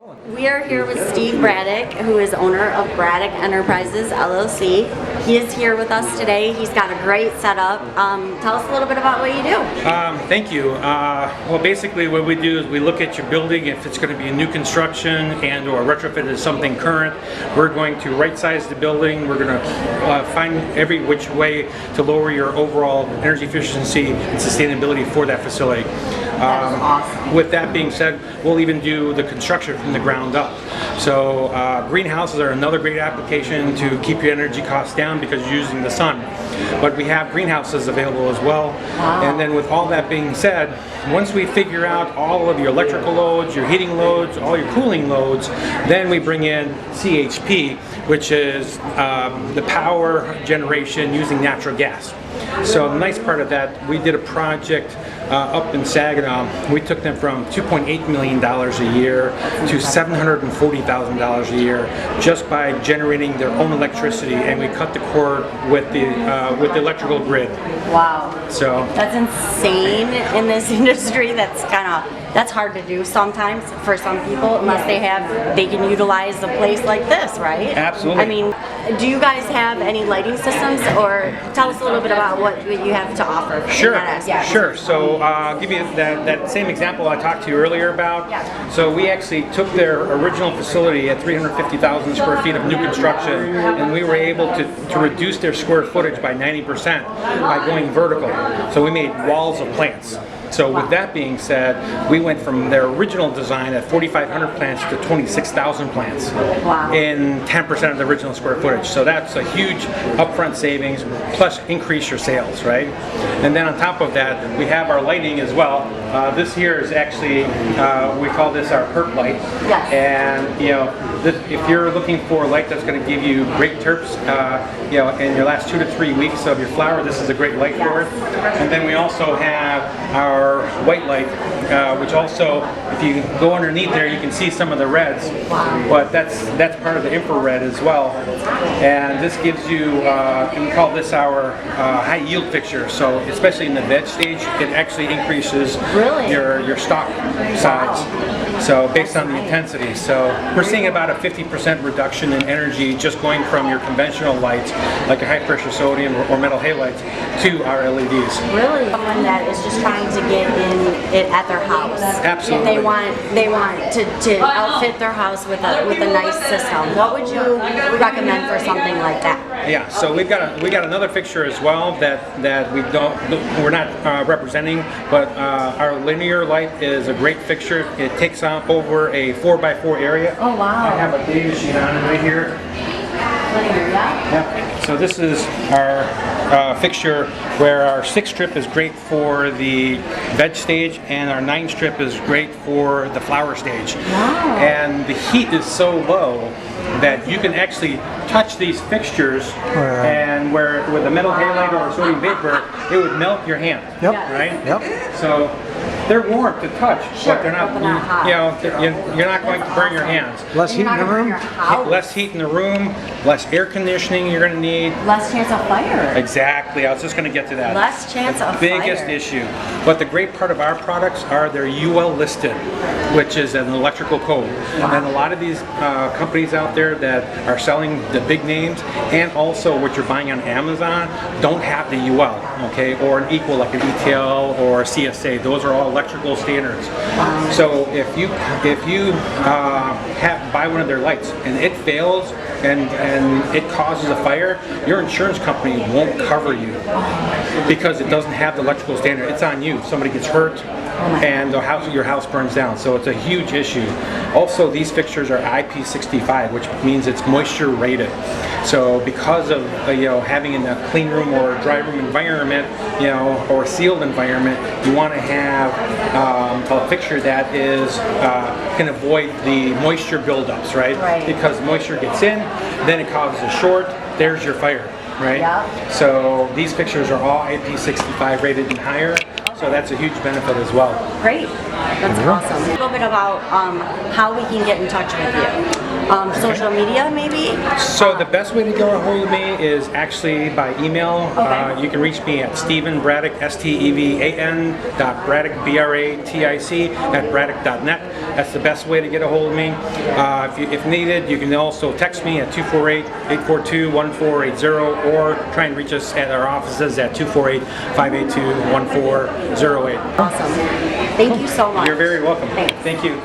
We are here with Stevan Bratic, who is owner of Bratic Enterprises, LLC. He is here with us today. He's got a great setup. Tell us a little bit about what you do. Thank you. Well, basically what we do is we look at your building. If it's going to be a new construction and or retrofit is something current, we're going to right size the building. We're going to find every which way to lower your overall energy efficiency and sustainability for that facility. That is awesome. With that being said, we'll even do the construction from the ground up. So greenhouses are another great application to keep your energy costs down because you're using the sun. But we have greenhouses available as well. Wow. And then with all that being said, once we figure out all of your electrical loads, your heating loads, all your cooling loads, then we bring in CHP, which is the power generation using natural gas. So the nice part of that, we did a project up in Saginaw. We took them from $2.8 million a year to $740,000 a year just by generating their own electricity, and we cut the cord with the electrical grid. Wow. So that's insane in this industry. That's hard to do sometimes for some people, unless they can utilize a place like this, right? Absolutely. I mean, do you guys have any lighting systems, or tell us a little bit about what you have to offer? Sure. So I'll give you that same example I talked to you earlier about. Yeah. So we actually took their original facility at 350,000 square feet of new construction, and we were able to reduce their square footage by 90% by going vertical. So we made walls of plants. So with that being said, we went from their original design at 4,500 plants to 26,000 plants in 10% of the original square footage. So that's a huge upfront savings, plus increase your sales, right? And then on top of that, we have our lighting as well. This here is actually, we call this our perp light. Yes. And if you're looking for a light that's going to give you great terps, in your last 2 to 3 weeks of your flower, this is a great light for it. And then we also have our white light, which also, if you go underneath there, you can see some of the reds. But that's part of the infrared as well. And this gives you, and we call this our high yield fixture. So especially in the veg stage, it actually increases your stock size. So based on the intensity. So we're seeing about a 50% reduction in energy just going from your conventional lights, like your high pressure sodium or metal halides, to our LEDs. Really? Someone that is just trying to get in it at their house. Absolutely. They want to outfit their house with a nice system. What would you recommend for something like that? Yeah, so we got another fixture as well that we're not representing, but our linear light is a great fixture. It takes on over a 4x4 area. Oh wow! I have a day machine on it right here. Linear, yeah. Yep. So this is our fixture where our 6-strip is great for the veg stage and our 9-strip is great for the flower stage. Wow. And the heat is so low that you can actually touch these fixtures, and with a metal halide or a sodium vapor, it would melt your hand. Yep. Right? Yep. So they're warm to touch, but they're but not hot. you're not going to burn your hands. Less heat in the room? Less heat in the room, less air conditioning you're going to need. Less chance of fire. Exactly. I was just going to get to that. Less chance of biggest fire. issue. But the great part of our products are they're UL listed, which is an electrical code. And a lot of these companies out there that are selling the big names and also what you're buying on Amazon don't have the UL, okay, or an equal like an ETL or a CSA. Those are all electrical standards. So if you buy one of their lights and it fails and it causes a fire, your insurance company won't cover you because it doesn't have the electrical standard. It's on you. Somebody gets hurt and your house burns down. So it's a huge issue. Also, these fixtures are IP65, which means it's moisture rated. So because of having in a clean room or a dry room environment, or a sealed environment, you want to have a fixture that is can avoid the moisture buildups, right? Because moisture gets in, then it causes a short. There's your fire, right? Yeah. So these fixtures are all IP65 rated and higher. So that's a huge benefit as well. Great. That's awesome. A little bit about how we can get in touch with you. Social media, maybe? So the best way to get a hold of me is actually by email. Okay. You can reach me at Stevan Bratic, Stevan Bratic, Bratic at Bratic.net. That's the best way to get a hold of me. If needed, you can also text me at 248-842-1480 or try and reach us at our offices at 248-582-1408. Awesome. Thank you so much. You're very welcome. Thanks. Thank you.